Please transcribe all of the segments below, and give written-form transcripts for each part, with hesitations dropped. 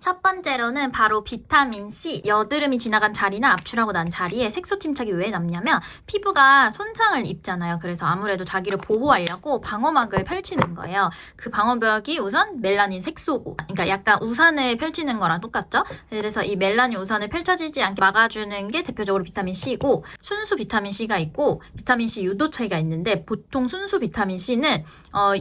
첫 번째로는 바로 비타민C. 여드름이 지나간 자리나 압출하고 난 자리에 색소 침착이 왜 남냐면 피부가 손상을 입잖아요. 그래서 아무래도 자기를 보호하려고 방어막을 펼치는 거예요. 그 방어벽이 우선 멜라닌 색소고, 그러니까 약간 우산을 펼치는 거랑 똑같죠? 그래서 이 멜라닌 우산을 펼쳐지지 않게 막아주는 게 대표적으로 비타민C고, 순수 비타민C가 있고 비타민C 유도체가 있는데, 보통 순수 비타민C는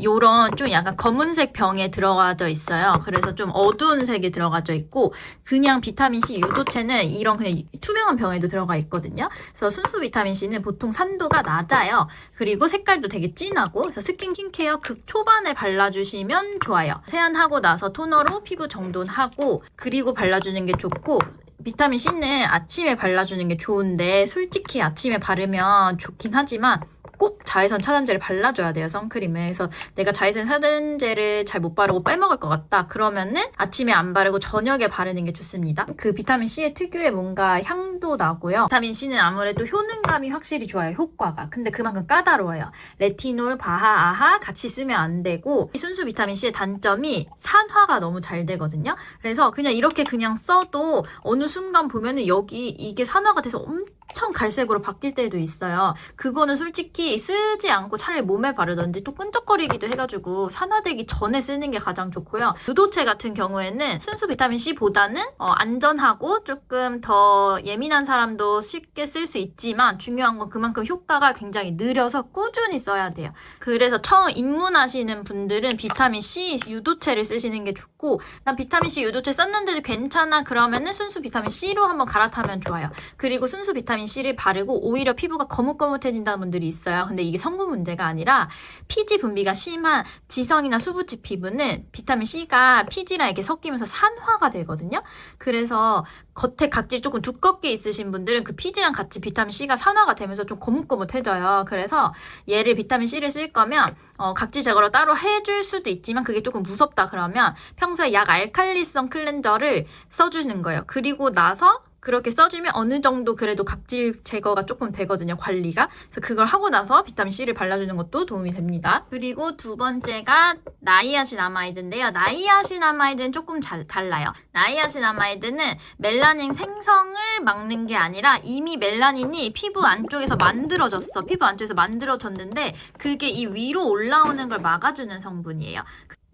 요런 좀 약간 검은색 병에 들어가져 있어요. 그래서 좀 어두운 색이 들어가져 있고, 그냥 비타민C 유도체는 이런 그냥 투명한 병에도 들어가 있거든요. 그래서 순수 비타민C는 보통 산도가 낮아요. 그리고 색깔도 되게 진하고, 그래서 스킨케어 극 초반에 발라주시면 좋아요. 세안하고 나서 토너로 피부 정돈하고 그리고 발라주는 게 좋고, 비타민C는 아침에 발라주는 게 좋은데 솔직히 아침에 바르면 좋긴 하지만 꼭 자외선 차단제를 발라줘야 돼요, 선크림을. 그래서 내가 자외선 차단제를 잘 못 바르고 빼먹을 것 같다 그러면은 아침에 안 바르고 저녁에 바르는 게 좋습니다. 그 비타민C의 특유의 뭔가 향도 나고요. 비타민C는 아무래도 효능감이 확실히 좋아요, 효과가. 근데 그만큼 까다로워요. 레티놀, 바하, 아하 같이 쓰면 안 되고, 순수 비타민C의 단점이 산화가 너무 잘 되거든요. 그래서 그냥 이렇게 그냥 써도 어느 순간 보면은 여기 이게 산화가 돼서 엄청 갈색으로 바뀔 때도 있어요. 그거는 솔직히 쓰지 않고 차라리 몸에 바르던지 또 끈적거리기도 해가지고 산화되기 전에 쓰는 게 가장 좋고요. 유도체 같은 경우에는 순수 비타민C보다는 안전하고 조금 더 예민한 사람도 쉽게 쓸 수 있지만, 중요한 건 그만큼 효과가 굉장히 느려서 꾸준히 써야 돼요. 그래서 처음 입문하시는 분들은 비타민C 유도체를 쓰시는 게 좋고, 난 비타민C 유도체 썼는데도 괜찮아 그러면은 순수 비타민C로 한번 갈아타면 좋아요. 그리고 순수 비타민C를 바르고 오히려 피부가 거뭇거뭇해진다는 분들이 있어요. 근데 이게 성분 문제가 아니라 피지 분비가 심한 지성이나 수부지 피부는 비타민C가 피지랑 이렇게 섞이면서 산화가 되거든요. 그래서 겉에 각질 조금 두껍게 있으신 분들은 그 피지랑 같이 비타민C가 산화가 되면서 좀 거뭇거뭇해져요. 그래서 얘를 비타민C를 쓸 거면 각질 제거를 따로 해줄 수도 있지만 그게 조금 무섭다 그러면 평소에 약 알칼리성 클렌저를 써주는 거예요. 그리고 나서 그렇게 써주면 어느 정도 그래도 각질 제거가 조금 되거든요, 관리가. 그래서 그걸 하고 나서 비타민C를 발라주는 것도 도움이 됩니다. 그리고 두 번째가 나이아신아마이드인데요. 나이아신아마이드는 조금 달라요. 나이아신아마이드는 멜라닌 생성을 막는 게 아니라 이미 멜라닌이 피부 안쪽에서 만들어졌어. 피부 안쪽에서 만들어졌는데 그게 이 위로 올라오는 걸 막아주는 성분이에요.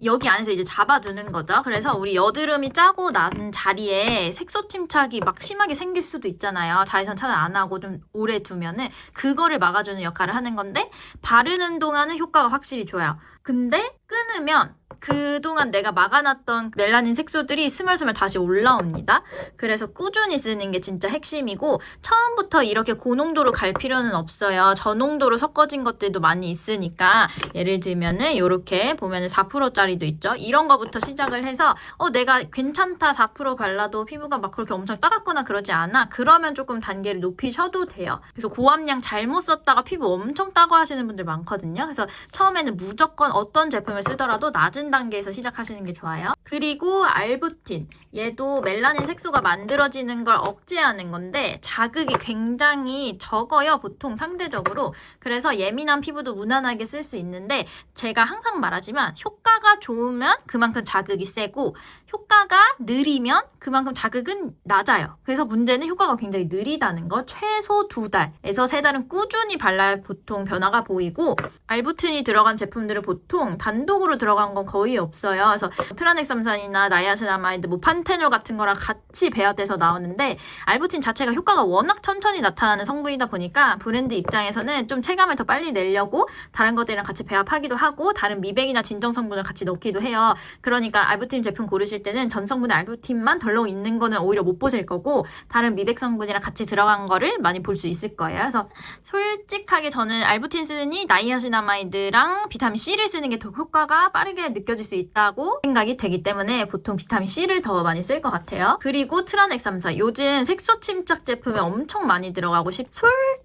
여기 안에서 이제 잡아주는 거죠. 그래서 우리 여드름이 짜고 난 자리에 색소 침착이 막 심하게 생길 수도 있잖아요. 자외선 차단 안 하고 좀 오래 두면은 그거를 막아주는 역할을 하는 건데, 바르는 동안은 효과가 확실히 좋아요. 근데 끊으면 그동안 내가 막아놨던 멜라닌 색소들이 스멀스멀 다시 올라옵니다. 그래서 꾸준히 쓰는 게 진짜 핵심이고, 처음부터 이렇게 고농도로 갈 필요는 없어요. 저농도로 섞어진 것들도 많이 있으니까, 예를 들면은 이렇게 보면은 4%짜리도 있죠. 이런 거부터 시작을 해서 내가 괜찮다, 4% 발라도 피부가 막 그렇게 엄청 따갑거나 그러지 않아, 그러면 조금 단계를 높이셔도 돼요. 그래서 고함량 잘못 썼다가 피부 엄청 따고 하시는 분들 많거든요. 그래서 처음에는 무조건 어떤 제품을 쓰더라도 낮은 단계에서 시작하시는 게 좋아요. 그리고 알부틴, 얘도 멜라닌 색소가 만들어지는 걸 억제하는 건데 자극이 굉장히 적어요, 보통 상대적으로. 그래서 예민한 피부도 무난하게 쓸 수 있는데, 제가 항상 말하지만 효과가 좋으면 그만큼 자극이 세고 효과가 느리면 그만큼 자극은 낮아요. 그래서 문제는 효과가 굉장히 느리다는 거. 최소 2달에서 3달은 꾸준히 발라야 보통 변화가 보이고, 알부틴이 들어간 제품들은 보통 단독으로 들어간 건 거의 없어요. 그래서 트라넥삼산이나 나이아신아마이드, 판테놀 같은 거랑 같이 배합돼서 나오는데, 알부틴 자체가 효과가 워낙 천천히 나타나는 성분이다 보니까 브랜드 입장에서는 좀 체감을 더 빨리 내려고 다른 것들이랑 같이 배합하기도 하고 다른 미백이나 진정 성분을 같이 넣기도 해요. 그러니까 알부틴 제품 고르실 때는 전 성분의 알부틴만 덜렁 있는 거는 오히려 못 보실 거고, 다른 미백 성분이랑 같이 들어간 거를 많이 볼 수 있을 거예요. 그래서 솔직하게 저는 알부틴 쓰니 나이아신아마이드랑 비타민C를 쓰는 게 더 효과가 빠르게 느껴질 수 있다고 생각이 되기 때문에 보통 비타민C를 더 많이 쓸 것 같아요. 그리고 트라넥삼산, 요즘 색소 침착 제품에 엄청 많이 들어가고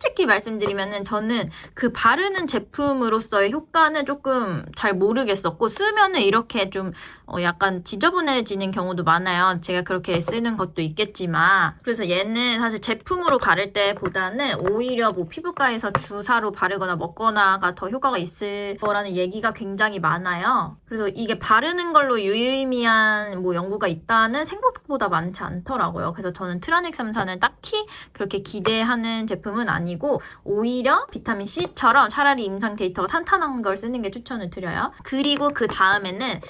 솔직히 말씀드리면은 저는 그 바르는 제품으로서의 효과는 조금 잘 모르겠었고 쓰면은 이렇게 좀 약간 지저분해지는 경우도 많아요. 제가 그렇게 쓰는 것도 있겠지만 그래서 얘는 사실 제품으로 바를 때보다는 오히려 뭐 피부과에서 주사로 바르거나 먹거나가 더 효과가 있을 거라는 얘기가 굉장히 많아요. 그래서 이게 바르는 걸로 유의미한 뭐 연구가 있다는 생각보다 많지 않더라고요. 그래서 저는 트라넥삼사는 딱히 그렇게 기대하는 제품은 아니고 오히려 비타민C처럼 차라리 임상 데이터가 탄탄한 걸 쓰는 게 추천을 드려요. 그리고 그 다음에는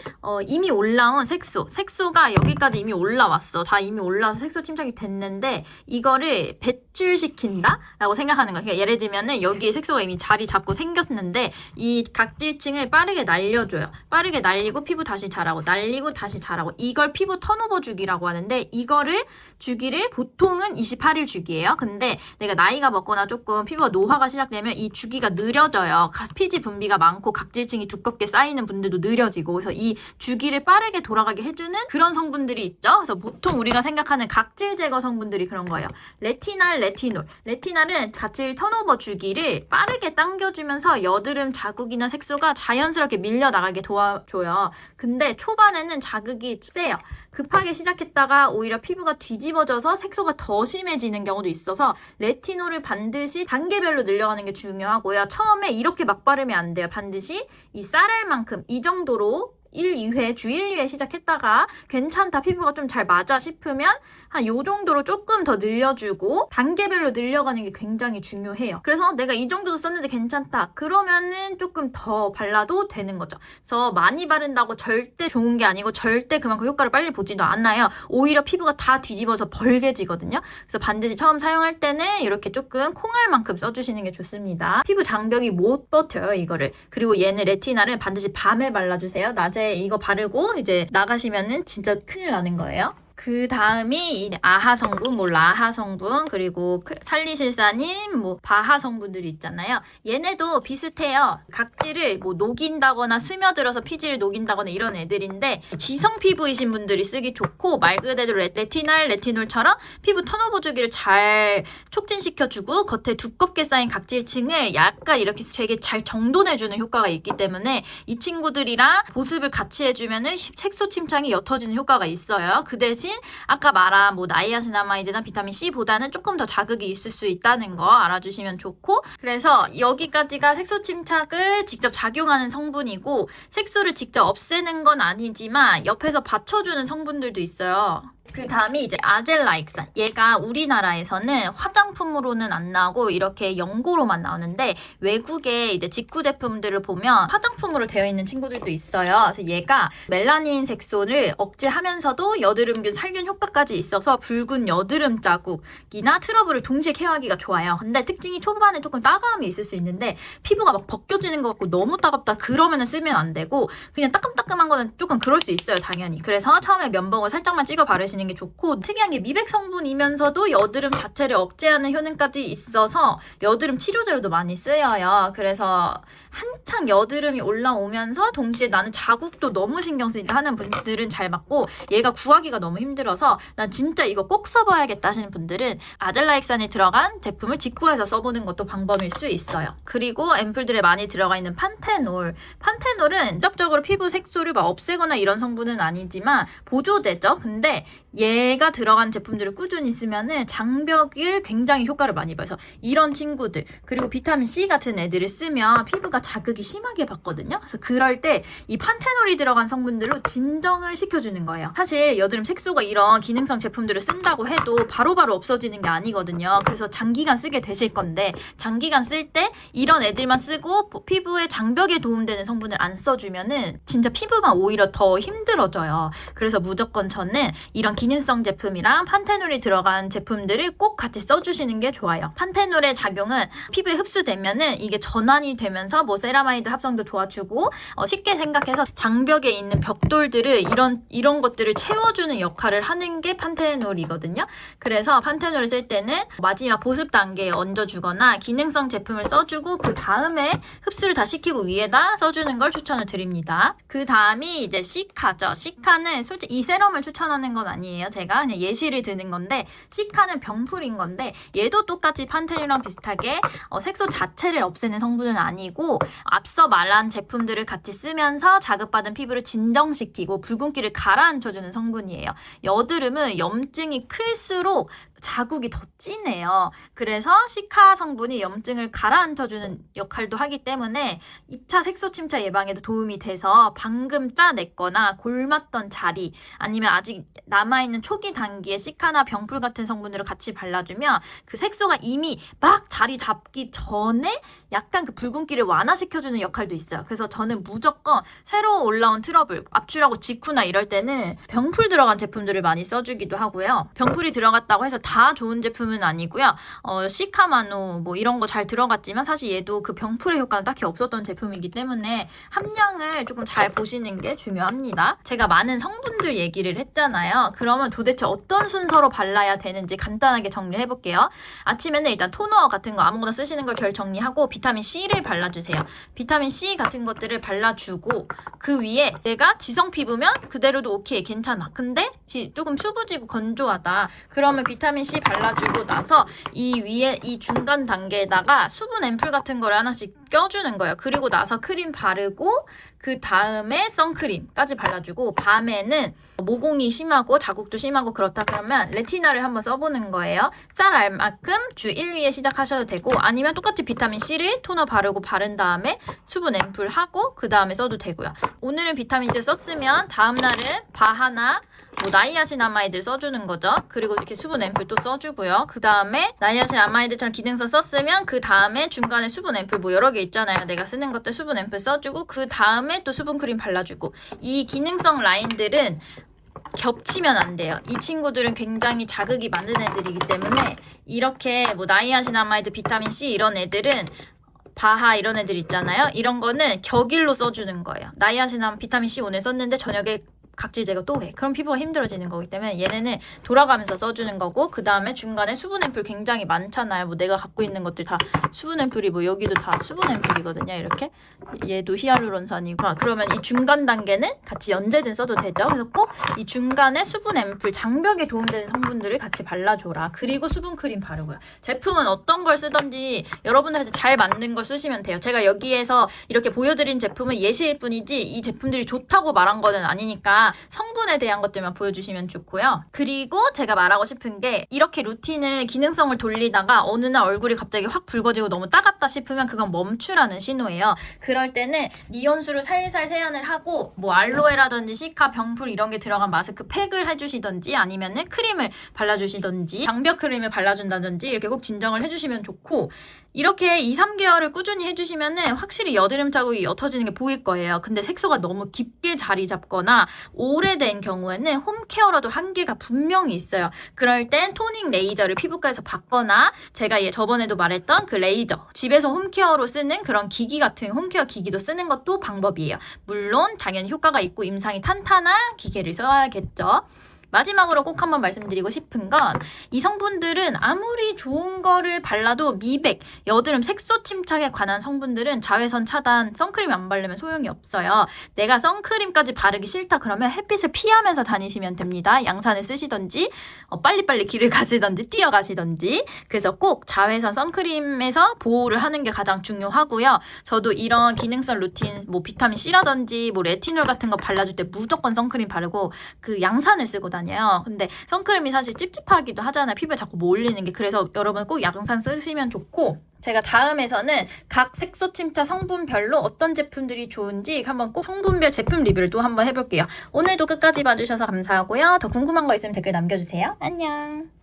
이미 올라온 색소가 여기까지 이미 올라왔어. 다 이미 올라와서 색소 침착이 됐는데 이거를 배출시킨다? 라고 생각하는 거예요. 그러니까 예를 들면은 여기에 색소가 이미 자리 잡고 생겼는데 이 각질층을 빠르게 날려줘요. 빠르게 날리고 피부 다시 자라고 날리고 다시 자라고 이걸 피부 턴오버 주기라고 하는데 이거를 주기를 보통은 28일 주기예요. 근데 내가 나이가 먹거나 조금 피부가 노화가 시작되면 이 주기가 느려져요. 피지 분비가 많고 각질층이 두껍게 쌓이는 분들도 느려지고 그래서 이 주기를 빠르게 돌아가게 해주는 그런 성분들이 있죠. 그래서 보통 우리가 생각하는 각질 제거 성분들이 그런 거예요. 레티날, 레티놀. 레티날은 각질 턴오버 주기를 빠르게 당겨주면서 여드름 자국이나 색소가 자연스럽게 밀려나가게 도와줘요. 근데 초반에는 자극이 세요. 급하게 시작했다가 오히려 피부가 뒤집어져서 색소가 더 심해지는 경우도 있어서 레티놀을 반드시 단계별로 늘려가는 게 중요하고요. 처음에 이렇게 막 바르면 안 돼요. 반드시 이 쌀알만큼 이 정도로 1, 2회, 주 1, 2회 시작했다가 괜찮다, 피부가 좀 잘 맞아 싶으면 한 요 정도로 조금 더 늘려주고 단계별로 늘려가는 게 굉장히 중요해요. 그래서 내가 이 정도도 썼는데 괜찮다. 그러면은 조금 더 발라도 되는 거죠. 그래서 많이 바른다고 절대 좋은 게 아니고 절대 그만큼 효과를 빨리 보지도 않아요. 오히려 피부가 다 뒤집어서 벌게지거든요. 그래서 반드시 처음 사용할 때는 이렇게 조금 콩알만큼 써주시는 게 좋습니다. 피부 장벽이 못 버텨요, 이거를. 그리고 얘는 레티날은 반드시 밤에 발라주세요. 낮에 이거 바르고 이제 나가시면은 진짜 큰일 나는 거예요. 그 다음이 이 아하 성분, 뭐 라하 성분, 그리고 살리실사닌, 뭐 바하 성분들이 있잖아요. 얘네도 비슷해요. 각질을 뭐 녹인다거나 스며들어서 피지를 녹인다거나 이런 애들인데 지성 피부이신 분들이 쓰기 좋고 말 그대로 레티날, 레티놀처럼 피부 턴오버 주기를 잘 촉진시켜주고 겉에 두껍게 쌓인 각질층을 약간 이렇게 되게 잘 정돈해주는 효과가 있기 때문에 이 친구들이랑 보습을 같이 해주면은 색소 침착이 옅어지는 효과가 있어요. 그 대신 아까 말한 뭐 나이아신아마이드나 비타민C보다는 조금 더 자극이 있을 수 있다는 거 알아주시면 좋고 그래서 여기까지가 색소 침착을 직접 작용하는 성분이고 색소를 직접 없애는 건 아니지만 옆에서 받쳐주는 성분들도 있어요. 그 다음이 이제 아젤라익산. 얘가 우리나라에서는 화장품으로는 안 나오고 이렇게 연고로만 나오는데 외국의 이제 직구 제품들을 보면 화장품으로 되어 있는 친구들도 있어요. 그래서 얘가 멜라닌 색소를 억제하면서도 여드름균 살균 효과까지 있어서 붉은 여드름 자국이나 트러블을 동시에 케어하기가 좋아요. 근데 특징이 초반에 조금 따가움이 있을 수 있는데 피부가 막 벗겨지는 것 같고 너무 따갑다 그러면은 쓰면 안 되고 그냥 따끔따끔한 거는 조금 그럴 수 있어요, 당연히. 그래서 처음에 면봉을 살짝만 찍어 바르시는 게 좋고 특이한 게 미백 성분이면서도 여드름 자체를 억제하는 효능까지 있어서 여드름 치료제로도 많이 쓰여요. 그래서 한창 여드름이 올라오면서 동시에 나는 자국도 너무 신경 쓰인다 하는 분들은 잘 맞고 얘가 구하기가 너무 힘들어서 난 진짜 이거 꼭 써봐야겠다 하시는 분들은 아젤라익산이 들어간 제품을 직구해서 써보는 것도 방법일 수 있어요. 그리고 앰플들에 많이 들어가 있는 판테놀. 판테놀은 직접적으로 피부 색소를 막 없애거나 이런 성분은 아니지만 보조제죠. 근데 얘가 들어간 제품들을 꾸준히 쓰면은 장벽을 굉장히 효과를 많이 봐서 이런 친구들 그리고 비타민C 같은 애들을 쓰면 피부가 자극이 심하게 받거든요. 그래서 그럴 때 이 판테놀이 들어간 성분들로 진정을 시켜주는 거예요. 사실 여드름 색소가 이런 기능성 제품들을 쓴다고 해도 바로바로 없어지는 게 아니거든요. 그래서 장기간 쓰게 되실 건데 장기간 쓸 때 이런 애들만 쓰고 피부의 장벽에 도움되는 성분을 안 써주면은 진짜 피부만 오히려 더 힘들어져요. 그래서 무조건 저는 이런 기능성 제품이랑 판테놀이 들어간 제품들을 꼭 같이 써주시는 게 좋아요. 판테놀의 작용은 피부에 흡수되면은 이게 전환이 되면서 뭐 세라마이드 합성도 도와주고 쉽게 생각해서 장벽에 있는 벽돌들을 이런 것들을 채워주는 역할을 역할을 하는 게 판테놀이거든요. 그래서 판테놀을 쓸 때는 마지막 보습 단계에 얹어주거나 기능성 제품을 써주고 그 다음에 흡수를 다 시키고 위에다 써주는 걸 추천을 드립니다. 그 다음이 이제 시카죠. 시카는 솔직히 이 세럼을 추천하는 건 아니에요. 제가 그냥 예시를 드는 건데, 시카는 병풀인 건데 얘도 똑같이 판테놀이랑 비슷하게 색소 자체를 없애는 성분은 아니고 앞서 말한 제품들을 같이 쓰면서 자극받은 피부를 진정시키고 붉은기를 가라앉혀주는 성분이에요. 여드름은 염증이 클수록 자국이 더 진해요. 그래서 시카 성분이 염증을 가라앉혀주는 역할도 하기 때문에 2차 색소 침착 예방에도 도움이 돼서 방금 짜냈거나 골랐던 자리 아니면 아직 남아있는 초기 단계의 시카나 병풀 같은 성분들을 같이 발라주면 그 색소가 이미 막 자리 잡기 전에 약간 그 붉은기를 완화시켜주는 역할도 있어요. 그래서 저는 무조건 새로 올라온 트러블, 압출하고 직후나 이럴 때는 병풀 들어간 제품들을 많이 써주기도 하고요. 병풀이 들어갔다고 해서 다 좋은 제품은 아니고요. 시카마누 뭐 이런 거 잘 들어갔지만 사실 얘도 그 병풀의 효과는 딱히 없었던 제품이기 때문에 함량을 조금 잘 보시는 게 중요합니다. 제가 많은 성분들 얘기를 했잖아요. 그러면 도대체 어떤 순서로 발라야 되는지 간단하게 정리를 해볼게요. 아침에는 일단 토너 같은 거 아무거나 쓰시는 걸 결정리하고 비타민 C를 발라주세요. 비타민 C 같은 것들을 발라주고 그 위에 내가 지성 피부면 그대로도 오케이 괜찮아. 근데 조금 수부지고 건조하다. 그러면 비타민 C 발라주고 나서 이 위에 이 중간 단계에다가 수분 앰플 같은 거를 하나씩 껴주는 거예요. 그리고 나서 크림 바르고 그 다음에 선크림까지 발라주고 밤에는 모공이 심하고 자국도 심하고 그렇다 그러면 레티나를 한번 써보는 거예요. 쌀 알만큼 주 1위에 시작하셔도 되고 아니면 똑같이 비타민 C를 토너 바르고 바른 다음에 수분 앰플 하고 그 다음에 써도 되고요. 오늘은 비타민 C 썼으면 다음날은 바하나 나이아신아마이드를 써주는 거죠. 그리고 이렇게 수분 앰플 또 써주고요. 그 다음에 나이아신아마이드처럼 기능성 썼으면 그 다음에 중간에 수분 앰플 여러 개 있잖아요. 내가 쓰는 것들 수분 앰플 써주고 그 다음에 또 수분 크림 발라주고 이 기능성 라인들은 겹치면 안 돼요. 이 친구들은 굉장히 자극이 많은 애들이기 때문에 이렇게 나이아신아마이드, 비타민 C 이런 애들은 바하 이런 애들 있잖아요. 이런 거는 격일로 써주는 거예요. 나이아신아마이드, 비타민 C 오늘 썼는데 저녁에 각질 제거 또 해. 그럼 피부가 힘들어지는 거기 때문에 얘네는 돌아가면서 써주는 거고 그 다음에 중간에 수분 앰플 굉장히 많잖아요. 내가 갖고 있는 것들 다 수분 앰플이 여기도 다 수분 앰플이거든요. 이렇게 얘도 히알루론산이고 그러면 이 중간 단계는 같이 연제된 써도 되죠. 그래서 꼭 이 중간에 수분 앰플 장벽에 도움되는 성분들을 같이 발라줘라. 그리고 수분 크림 바르고요. 제품은 어떤 걸 쓰던지 여러분들한테 잘 맞는 걸 쓰시면 돼요. 제가 여기에서 이렇게 보여드린 제품은 예시일 뿐이지 이 제품들이 좋다고 말한 거는 아니니까 성분에 대한 것들만 보여주시면 좋고요. 그리고 제가 말하고 싶은 게 이렇게 루틴을 기능성을 돌리다가 어느 날 얼굴이 갑자기 확 붉어지고 너무 따갑다 싶으면 그건 멈추라는 신호예요. 그럴 때는 미온수를 살살 세안을 하고 알로에라든지 시카, 병풀 이런 게 들어간 마스크 팩을 해주시던지 아니면은 크림을 발라주시던지 장벽 크림을 발라준다든지 이렇게 꼭 진정을 해주시면 좋고 이렇게 2, 3개월을 꾸준히 해주시면은 확실히 여드름 자국이 옅어지는 게 보일 거예요. 근데 색소가 너무 깊게 자리 잡거나 오래된 경우에는 홈케어라도 한계가 분명히 있어요. 그럴 땐 토닝 레이저를 피부과에서 받거나 제가 저번에도 말했던 그 레이저 집에서 홈케어로 쓰는 그런 기기 같은 홈케어 기기도 쓰는 것도 방법이에요. 물론 당연히 효과가 있고 임상이 탄탄한 기계를 써야겠죠. 마지막으로 꼭 한번 말씀드리고 싶은 건 이 성분들은 아무리 좋은 거를 발라도 미백, 여드름, 색소 침착에 관한 성분들은 자외선 차단, 선크림 안 바르면 소용이 없어요. 내가 선크림까지 바르기 싫다 그러면 햇빛을 피하면서 다니시면 됩니다. 양산을 쓰시던지 빨리빨리 길을 가시던지 뛰어가시던지 그래서 꼭 자외선 선크림에서 보호를 하는 게 가장 중요하고요. 저도 이런 기능성 루틴 비타민 C라든지 레티놀 같은 거 발라줄 때 무조건 선크림 바르고 그 양산을 쓰고 다녀요. 근데 선크림이 사실 찝찝하기도 하잖아요. 피부에 자꾸 몰리는 게. 그래서 여러분 꼭 양산 쓰시면 좋고 제가 다음에서는 각 색소 침착 성분별로 어떤 제품들이 좋은지 한번 꼭 성분별 제품 리뷰를 또 한번 해볼게요. 오늘도 끝까지 봐주셔서 감사하고요. 더 궁금한 거 있으면 댓글 남겨주세요. 안녕.